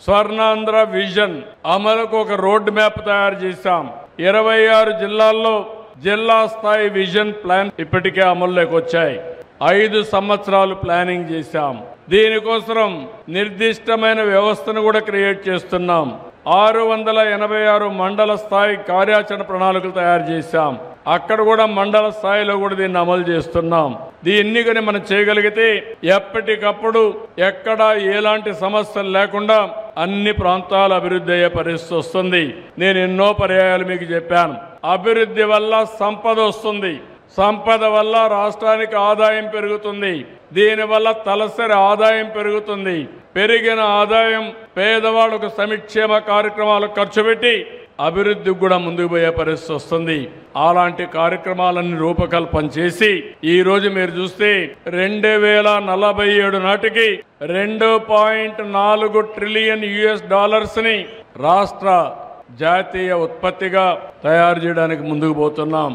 Swarnandhra vision అమలుకు ఒక road map తయారు చేశాం. 26 జిల్లాల్లో జిల్లా స్థాయి విజన్ ప్లాన్ ఇప్పటికే అమల్లోకి వచ్చాయి. 5 సంవత్సరాలు ప్లానింగ్ చేశాం. దీనికోసం నిర్దిష్టమైన వ్యవస్థను కూడా క్రియేట్ చేస్తున్నాం. 686 మండల స్థాయి కార్యాచరణ ప్రణాళికలు తయారు చేశాం. అక్కడ కూడా మండల స్థాయిలో కూడా దీన్ని అమలు చేస్తున్నాం. దీన్ని కానీ మనం చేయగలిగితే ఎప్పటికప్పుడు ఎక్కడ ఎలాంటి సమస్యలు లేకుండా అన్ని ప్రాంతాలు అభివృద్ధి అయ్యే పరిస్థితి వస్తుంది. నేను ఎన్నో పర్యాయాలు మీకు చెప్పాను. అభివృద్ధి వల్ల సంపద వస్తుంది. సంపద వల్ల రాష్ట్రానికి ఆదాయం పెరుగుతుంది. దీనివల్ల తలసరి ఆదాయం పెరుగుతుంది. పెరిగిన ఆదాయం పేదవాళ్లకు సంక్షేమ కార్యక్రమాలకు ఖర్చు పెట్టి అభివృద్ధికి కూడా ముందుకు పోయే పరిస్థితి వస్తుంది. అలాంటి కార్యక్రమాలన్నీ రూపకల్పన చేసి ఈ రోజు మీరు చూస్తే 2047 నాటికి $2.4 ట్రిలియన్ రాష్ట్ర జాతీయ ఉత్పత్తిగా తయారు చేయడానికి ముందుకు పోతున్నాం.